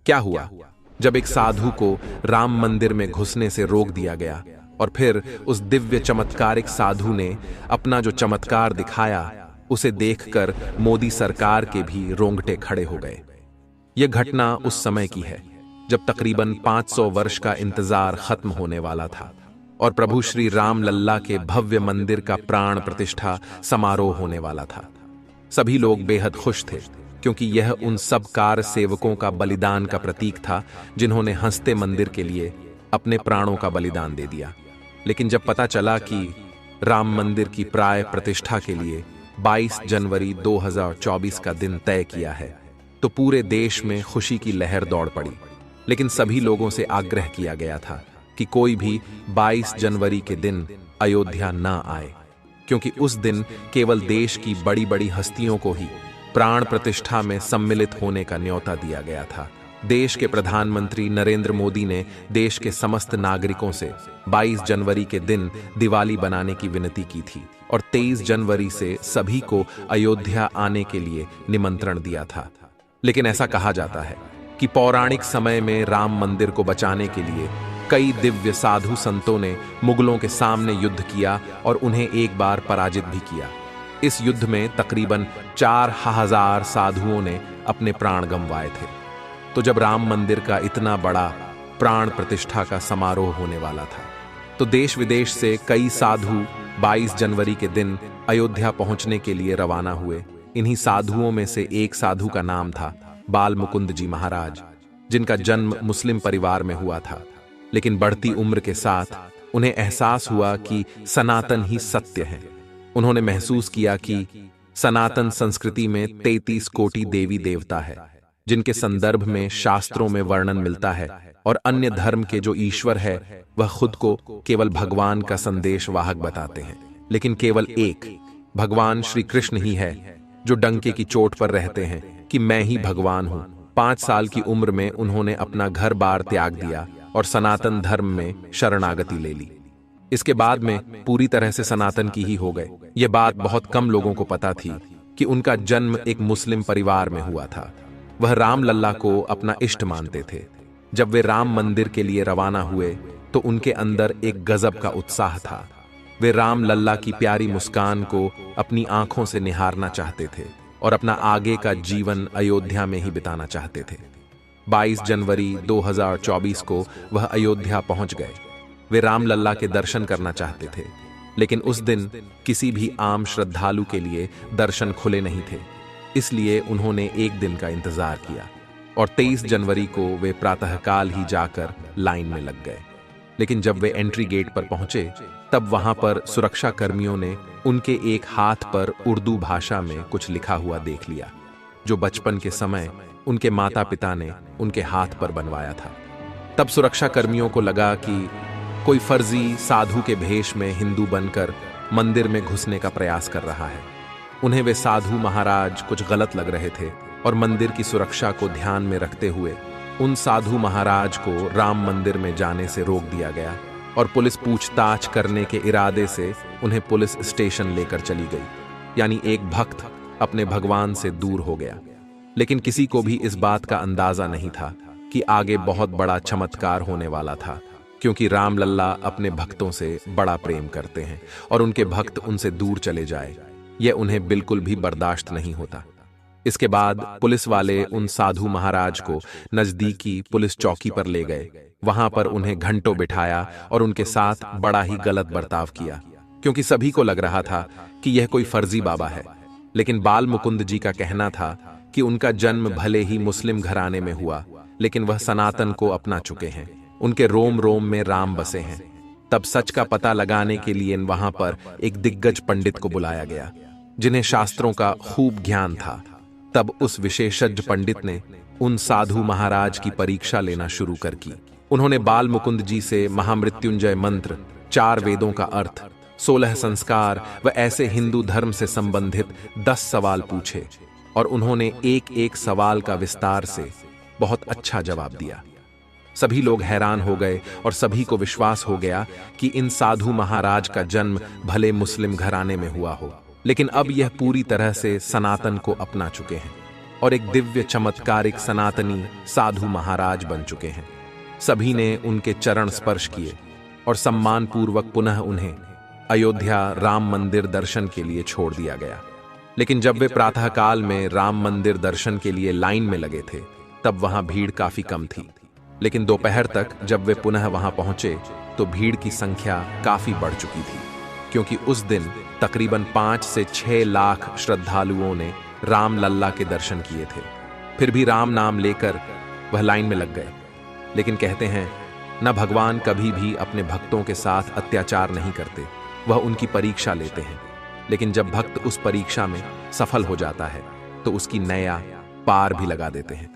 क्या हुआ जब एक साधु को राम मंदिर में घुसने से रोक दिया गया और फिर उस दिव्य चमत्कारिक साधु ने अपना जो चमत्कार दिखाया उसे देखकर मोदी सरकार के भी रोंगटे खड़े हो गए। यह घटना उस समय की है जब तकरीबन 500 वर्ष का इंतजार खत्म होने वाला था और प्रभु श्री राम लल्ला के भव्य मंदिर का प्राण प्रतिष्ठा समारोह होने वाला था। सभी लोग बेहद खुश थे क्योंकि यह उन सब कार सेवकों का बलिदान का प्रतीक था जिन्होंने हंसते मंदिर के लिए अपने प्राणों का बलिदान दे दिया। लेकिन जब पता चला कि राम मंदिर की प्राय प्रतिष्ठा के लिए 22 जनवरी 2024 का दिन तय किया है तो पूरे देश में खुशी की लहर दौड़ पड़ी। लेकिन सभी लोगों से आग्रह किया गया था कि कोई भी 22 जनवरी के दिन अयोध्या ना आए, क्योंकि उस दिन केवल देश की बड़ी बड़ी हस्तियों को ही प्राण प्रतिष्ठा में सम्मिलित होने का न्योता दिया गया था। देश के प्रधानमंत्री नरेंद्र मोदी ने देश के समस्त नागरिकों से 22 जनवरी के दिन दिवाली बनाने की विनती की थी और 23 जनवरी से सभी को अयोध्या आने के लिए निमंत्रण दिया था। लेकिन ऐसा कहा जाता है कि पौराणिक समय में राम मंदिर को बचाने के लिए कई दिव्य साधु संतों ने मुगलों के सामने युद्ध किया और उन्हें एक बार पराजित भी किया। इस युद्ध में तकरीबन 4000 साधुओं ने अपने प्राण गंवाए थे। तो जब राम मंदिर का इतना बड़ा प्राण प्रतिष्ठा का समारोह होने वाला था तो देश विदेश से कई साधु 22 जनवरी के दिन अयोध्या पहुंचने के लिए रवाना हुए। इन्हीं साधुओं में से एक साधु का नाम था बाल मुकुंद जी महाराज, जिनका जन्म मुस्लिम परिवार में हुआ था। लेकिन बढ़ती उम्र के साथ उन्हें एहसास हुआ कि सनातन ही सत्य है। उन्होंने महसूस किया कि सनातन संस्कृति में 33 कोटि देवी देवता है जिनके संदर्भ में शास्त्रों में वर्णन मिलता है और अन्य धर्म के जो ईश्वर है वह खुद को केवल भगवान का संदेश वाहक बताते हैं। लेकिन केवल एक भगवान श्री कृष्ण ही है जो डंके की चोट पर रहते हैं कि मैं ही भगवान हूं। 5 साल की उम्र में उन्होंने अपना घर बार त्याग दिया और सनातन धर्म में शरणागति ले ली। इसके बाद में पूरी तरह से सनातन की ही हो गए। यह बात बहुत कम लोगों को पता थी कि उनका जन्म एक मुस्लिम परिवार में हुआ था। वह राम लल्ला को अपना इष्ट मानते थे। जब वे राम मंदिर के लिए रवाना हुए तो उनके अंदर एक गजब का उत्साह था। वे राम लल्ला की प्यारी मुस्कान को अपनी आंखों से निहारना चाहते थे और अपना आगे का जीवन अयोध्या में ही बिताना चाहते थे। 22 जनवरी 2024 को वह अयोध्या पहुंच गए। वे राम लल्ला के दर्शन करना चाहते थे, लेकिन उस दिन किसी भी आम श्रद्धालु के लिए दर्शन खुले नहीं थे। इसलिए उन्होंने एक दिन का इंतजार किया और 23 जनवरी को वे प्रातःकाल ही जाकर लाइन में लग गए। लेकिन जब वे एंट्री गेट पर पहुंचे तब वहां पर सुरक्षा कर्मियों ने उनके एक हाथ पर उर्दू भाषा में कुछ लिखा हुआ देख लिया, जो बचपन के समय उनके माता पिता ने उनके हाथ पर बनवाया था। तब सुरक्षा कर्मियों को लगा कि कोई फर्जी साधु के भेष में हिंदू बनकर मंदिर में घुसने का प्रयास कर रहा है। उन्हें वे साधु महाराज कुछ गलत लग रहे थे और मंदिर की सुरक्षा को ध्यान में रखते हुए उन साधु महाराज को राम मंदिर में जाने से रोक दिया गया और पुलिस पूछताछ करने के इरादे से उन्हें पुलिस स्टेशन लेकर चली गई। यानी एक भक्त अपने भगवान से दूर हो गया। लेकिन किसी को भी इस बात का अंदाजा नहीं था कि आगे बहुत बड़ा चमत्कार होने वाला था, क्योंकि राम लल्ला अपने भक्तों से बड़ा प्रेम करते हैं और उनके भक्त उनसे दूर चले जाए यह उन्हें बिल्कुल भी बर्दाश्त नहीं होता। इसके बाद पुलिस वाले उन साधु महाराज को नजदीकी पुलिस चौकी पर ले गए। वहां पर उन्हें घंटों बिठाया और उनके साथ बड़ा ही गलत बर्ताव किया, क्योंकि सभी को लग रहा था कि यह कोई फर्जी बाबा है। लेकिन बाल मुकुंद जी का कहना था कि उनका जन्म भले ही मुस्लिम घराने में हुआ, लेकिन वह सनातन को अपना चुके हैं। उनके रोम रोम में राम बसे हैं। तब सच का पता लगाने के लिए वहां पर एक दिग्गज पंडित को बुलाया गया, जिन्हें शास्त्रों का खूब ज्ञान था। तब उस विशेषज्ञ पंडित ने उन साधु महाराज की परीक्षा लेना शुरू कर की। उन्होंने बाल मुकुंद जी से महामृत्युंजय मंत्र, 4 वेदों का अर्थ, 16 संस्कार व ऐसे हिंदू धर्म से संबंधित 10 सवाल पूछे और उन्होंने एक एक सवाल का विस्तार से बहुत अच्छा जवाब दिया। सभी लोग हैरान हो गए और सभी को विश्वास हो गया कि इन साधु महाराज का जन्म भले मुस्लिम घराने में हुआ हो, लेकिन अब यह पूरी तरह से सनातन को अपना चुके हैं। और एक दिव्य चमत्कारिक सनातनी साधु महाराज बन चुके हैं। सभी ने उनके चरण स्पर्श किए और सम्मानपूर्वक पुनः उन्हें अयोध्या राम मंदिर दर्शन के लिए छोड़ दिया गया। लेकिन जब वे प्रातःकाल में राम मंदिर दर्शन के लिए लाइन में लगे थे, तब वहां भीड़ काफी कम थी। लेकिन दोपहर तक जब वे पुनः वहां पहुंचे तो भीड़ की संख्या काफी बढ़ चुकी थी, क्योंकि उस दिन तकरीबन 5 से 6 लाख श्रद्धालुओं ने राम लल्ला के दर्शन किए थे। फिर भी राम नाम लेकर वह लाइन में लग गए। लेकिन कहते हैं, न भगवान कभी भी अपने भक्तों के साथ अत्याचार नहीं करते, वह उनकी परीक्षा लेते हैं। लेकिन जब भक्त उस परीक्षा में सफल हो जाता है तो उसकी नया पार भी लगा देते हैं।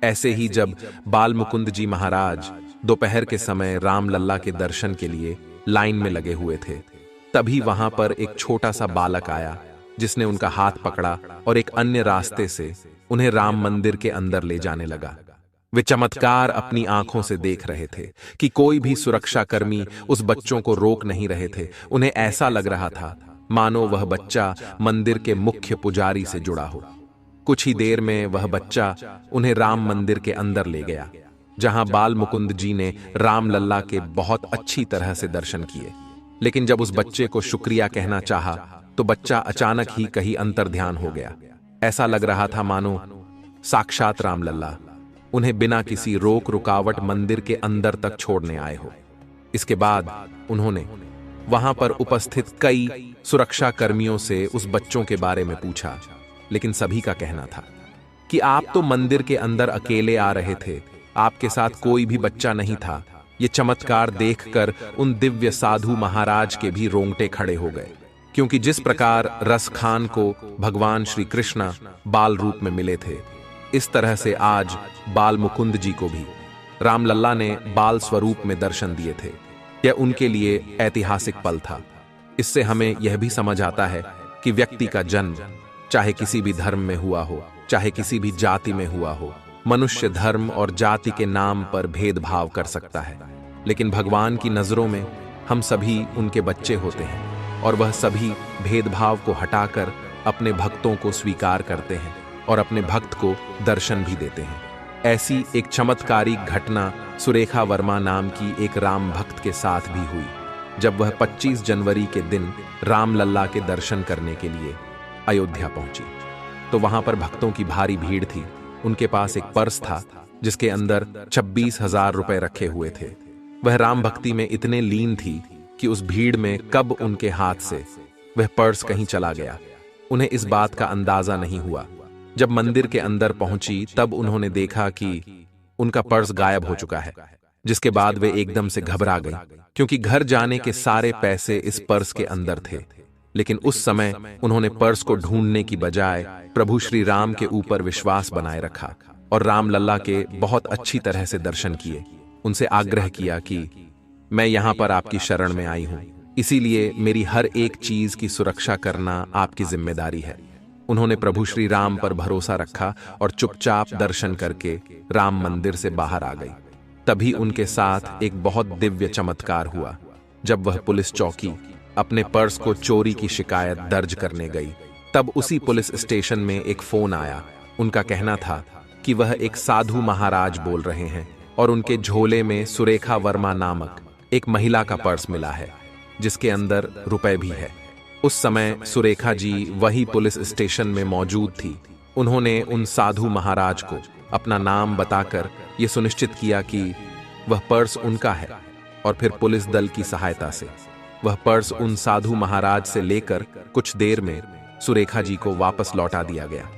ऐसे ही जब बाल मुकुंद जी महाराज दोपहर के समय राम लल्ला के दर्शन के लिए लाइन में लगे हुए थे, तभी वहां पर एक छोटा सा बालक आया जिसने उनका हाथ पकड़ा और एक अन्य रास्ते से उन्हें राम मंदिर के अंदर ले जाने लगा। वे चमत्कार अपनी आंखों से देख रहे थे कि कोई भी सुरक्षाकर्मी उस बच्चों को रोक नहीं रहे थे। उन्हें ऐसा लग रहा था मानो वह बच्चा मंदिर के मुख्य पुजारी से जुड़ा हो। कुछ ही देर में वह बच्चा उन्हें राम मंदिर के अंदर ले गया, जहां बाल मुकुंद जी ने राम लल्ला के बहुत अच्छी तरह से दर्शन किए। लेकिन जब उस बच्चे को शुक्रिया कहना चाहा तो बच्चा अचानक ही कहीं अंतर्ध्यान हो गया। ऐसा लग रहा था मानो साक्षात राम लल्ला उन्हें बिना किसी रोक रुकावट मंदिर के अंदर तक छोड़ने आए हो। इसके बाद उन्होंने वहां पर उपस्थित कई सुरक्षा कर्मियों से उस बच्चों के बारे में पूछा, लेकिन सभी का कहना था कि आप तो मंदिर के अंदर अकेले आ रहे थे, आपके साथ कोई भी बच्चा नहीं था। ये चमत्कार देखकर उन दिव्य साधु महाराज के भी रोंगटे खड़े हो गए, क्योंकि जिस प्रकार रस खान को भगवान श्री कृष्ण बाल रूप में मिले थे, इस तरह से आज बाल मुकुंद जी को भी राम लल्ला ने बाल स्वरूप में दर्शन दिए थे। यह उनके लिए ऐतिहासिक पल था। इससे हमें यह भी समझ आता है कि व्यक्ति का जन्म चाहे किसी भी धर्म में हुआ हो, चाहे किसी भी जाति में हुआ हो, मनुष्य धर्म और जाति के नाम पर भेदभाव कर सकता है, लेकिन भगवान की नजरों में हम सभी उनके बच्चे होते हैं और वह सभी भेदभाव को हटाकर अपने भक्तों को स्वीकार करते हैं और अपने भक्त को दर्शन भी देते हैं। ऐसी एक चमत्कारी घटना सुरेखा वर्मा नाम की एक राम भक्त के साथ भी हुई। जब वह 25 जनवरी के दिन राम लल्ला के दर्शन करने के लिए अयोध्या पहुंची, तो वहां पर भक्तों की भारी भीड़ थी। उनके पास एक पर्स था जिसके अंदर 26,000 रुपए रखे हुए थे। वह राम भक्ति में इतने लीन थी कि उस भीड़ में कब उनके हाथ से वह पर्स कहीं चला गया, उन्हें इस बात का अंदाजा नहीं हुआ। जब मंदिर के अंदर पहुंची तब उन्होंने देखा कि उनका पर्स गायब हो चुका है, जिसके बाद वे एकदम से घबरा गई, क्योंकि घर जाने के सारे पैसे इस पर्स के अंदर थे। लेकिन उस समय उन्होंने पर्स को ढूंढने की बजाय प्रभु श्री राम के ऊपर विश्वास बनाए रखा और राम लल्ला के बहुत अच्छी तरह से दर्शन किए। उनसे आग्रह किया कि मैं यहां पर आपकी शरण में आई हूं, इसीलिए मेरी हर एक चीज की सुरक्षा करना आपकी जिम्मेदारी है। उन्होंने प्रभु श्री राम पर भरोसा रखा और चुपचाप दर्शन करके राम मंदिर से बाहर आ गई। तभी उनके साथ एक बहुत दिव्य चमत्कार हुआ। जब वह पुलिस चौकी अपने पर्स को चोरी की शिकायत दर्ज करने गई, तब उसी पुलिस स्टेशन में एक फोन आया। उनका कहना था कि वह एक साधु महाराज बोल रहे हैं और उनके झोले में सुरेखा वर्मा नामक एक महिला का पर्स मिला है, जिसके अंदर रुपए भी है। उस समय सुरेखा जी वही पुलिस स्टेशन में मौजूद थी। उन्होंने उन साधु महाराज को अपना नाम बताकर यह सुनिश्चित किया कि वह पर्स उनका है, और फिर पुलिस दल की सहायता से वह पर्स उन साधु महाराज से लेकर कुछ देर में सुरेखा जी को वापस लौटा दिया गया।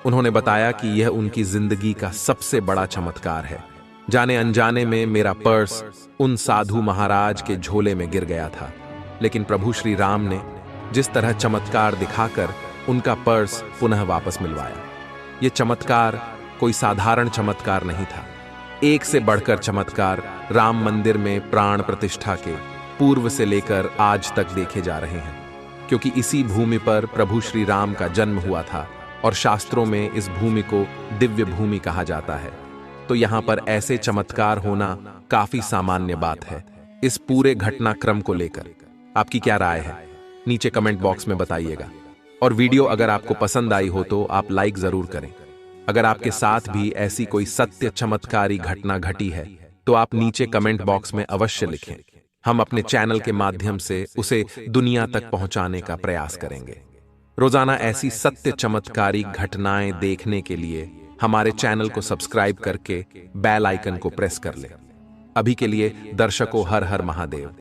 उन्होंने बताया कि यह उनकी जिंदगी का सबसे बड़ा चमत्कार है। जाने अनजाने में मेरा पर्स उन साधु महाराज के झोले में गिर गया था, लेकिन प्रभु श्री राम ने जिस तरह चमत्कार दिखाकर उनका पर्स पुनः वापस मिलवाया। यह चमत्कार कोई साधारण चमत्कार नहीं था। एक से बढ़कर चमत्कार राम मंदिर में प्राण प्रतिष्ठा के पूर्व से लेकर आज तक देखे जा रहे हैं, क्योंकि इसी भूमि पर प्रभु श्री राम का जन्म हुआ था और शास्त्रों में इस भूमि को दिव्य भूमि कहा जाता है। तो यहाँ पर ऐसे चमत्कार होना काफी सामान्य बात है। इस पूरे घटनाक्रम को लेकर आपकी क्या राय है, नीचे कमेंट बॉक्स में बताइएगा। और वीडियो अगर आपको पसंद आई हो तो आप लाइक जरूर करें। अगर आपके साथ भी ऐसी कोई सत्य चमत्कारी घटना घटी है तो आप नीचे कमेंट बॉक्स में अवश्य लिखें। हम अपने चैनल के माध्यम से उसे दुनिया तक पहुंचाने का प्रयास करेंगे। रोजाना ऐसी सत्य चमत्कारी घटनाएं देखने के लिए हमारे चैनल को सब्सक्राइब करके बेल आइकन को प्रेस कर लें। अभी के लिए दर्शकों, हर हर महादेव।